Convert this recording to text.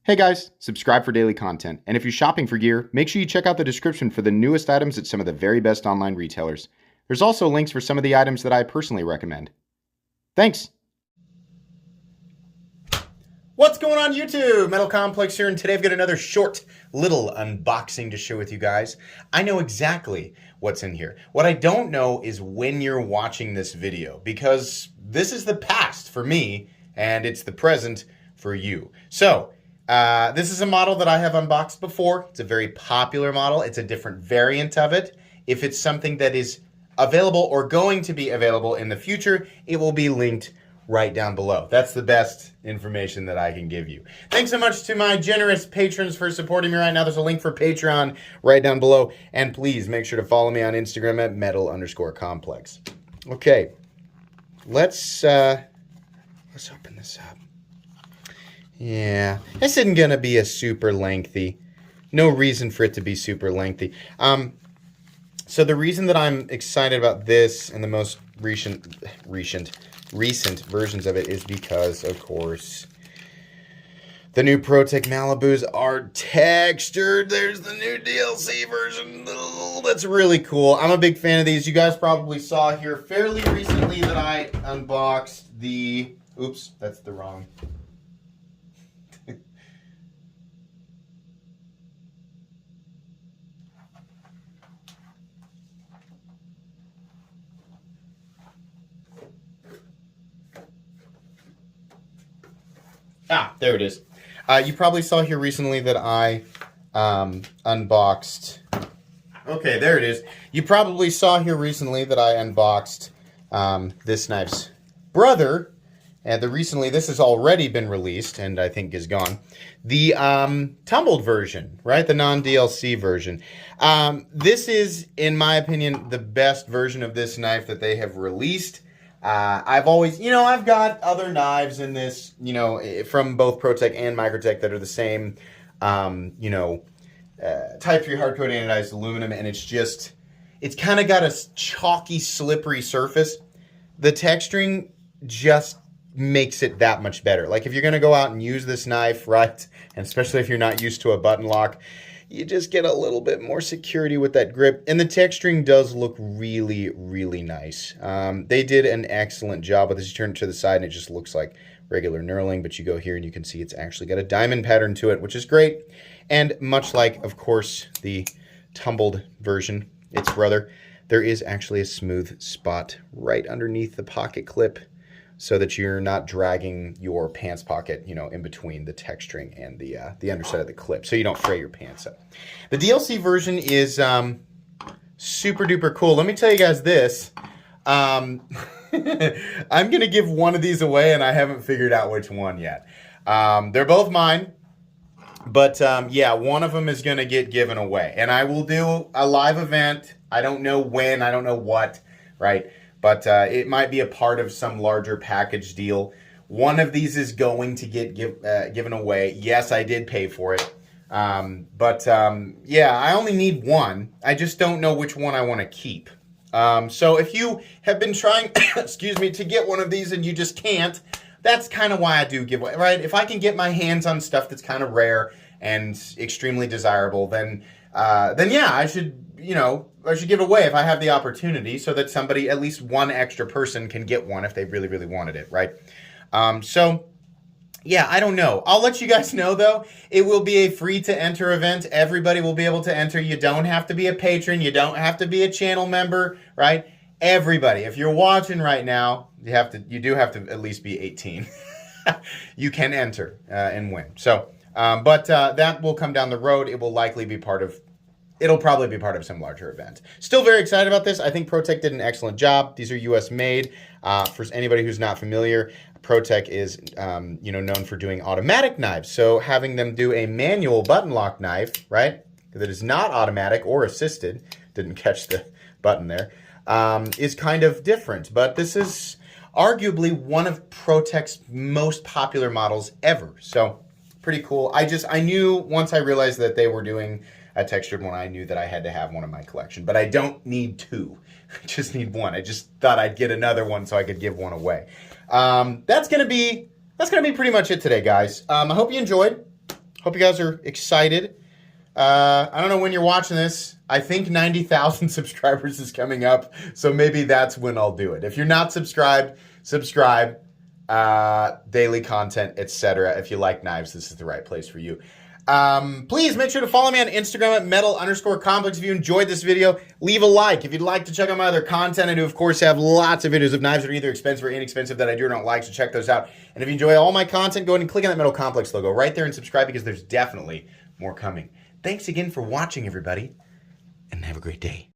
Hey guys, subscribe for daily content. And if you're shopping for gear, make sure you check out the description for the newest items at some of the very best online retailers. There's also links for some of the items that I personally recommend. Thanks! What's going on YouTube? Metal Complex here, and today I've got another short little unboxing to share with you guys. I know exactly what's in here. What I don't know is when you're watching this video, because this is the past for me, and it's the present for you. So, this is a model that I have unboxed before. It's a very popular model. It's a different variant of it. If it's something that is available or going to be available in the future, it will be linked right down below. That's the best information that I can give you. Thanks so much to my generous patrons for supporting me right now. There's a link for Patreon right down below. And please make sure to follow me on Instagram at metal_complex. Okay, let's open this up. Yeah, this isn't going to be a super lengthy. No reason for it to be super lengthy. So the reason that I'm excited about this and the most recent versions of it is because, of course, the new Protech Malibus are textured. There's the new DLC version. That's really cool. I'm a big fan of these. You guys probably saw here fairly recently that I unboxed the... Oops, that's the wrong... there it is. You probably saw here recently that I unboxed... Okay, there it is. You probably saw here recently that I unboxed this knife's brother. And this has already been released and I think is gone. The tumbled version, right? The non-DLC version. This is, in my opinion, the best version of this knife that they have released. I've always, I've got other knives in this, from both Protech and Microtech that are the same, Type 3 hard-coat anodized aluminum, and it's kind of got a chalky, slippery surface. The texturing just makes it that much better. Like, if you're going to go out and use this knife, right, and especially if you're not used to a button lock, you just get a little bit more security with that grip. And the texturing does look really, really nice. They did an excellent job with this. You turn it to the side and it just looks like regular knurling, but you go here and you can see it's actually got a diamond pattern to it, which is great. And much like, of course, the tumbled version, its brother, there is actually a smooth spot right underneath the pocket clip, so that you're not dragging your pants pocket, in between the texturing and the underside of the clip, so you don't fray your pants up. The DLC version is super duper cool. Let me tell you guys this. I'm going to give one of these away, and I haven't figured out which one yet. They're both mine, but yeah, one of them is going to get given away. And I will do a live event. I don't know when, I don't know what, right? But it might be a part of some larger package deal. One of these is going to get given away. Yes, I did pay for it. Yeah, I only need one. I just don't know which one I want to keep. So if you have been trying, excuse me, to get one of these and you just can't, that's kind of why I do give away, right? If I can get my hands on stuff that's kind of rare and extremely desirable, then yeah, I should give it away if I have the opportunity, so that somebody, at least one extra person, can get one if they really, really wanted it, right? So, yeah, I don't know. I'll let you guys know, though. It will be a free-to-enter event. Everybody will be able to enter. You don't have to be a patron. You don't have to be a channel member, right? Everybody. If you're watching right now, you do have to at least be 18. You can enter and win. So, that will come down the road. It will likely be it'll probably be part of some larger event. Still very excited about this. I think Protech did an excellent job. These are US made. For anybody who's not familiar, Protech is known for doing automatic knives. So having them do a manual button lock knife, right, that is not automatic or assisted, didn't catch the button there, is kind of different. But this is arguably one of Protech's most popular models ever. So pretty cool. I knew once I realized that they were doing a textured one, I knew that I had to have one in my collection. But I don't need two. I just need one. I just thought I'd get another one so I could give one away. That's gonna be pretty much it today, guys. I hope you enjoyed. Hope you guys are excited. I don't know when you're watching this. I think 90,000 subscribers is coming up, so maybe that's when I'll do it. If you're not subscribed, subscribe. Daily content, etc. If you like knives, this is the right place for you. Please make sure to follow me on Instagram at metal_complex. If you enjoyed this video, leave a like. If you'd like to check out my other content, I do, of course, have lots of videos of knives that are either expensive or inexpensive that I do or don't like, so check those out. And if you enjoy all my content, go ahead and click on that Metal Complex logo right there and subscribe, because there's definitely more coming. Thanks again for watching, everybody, and have a great day.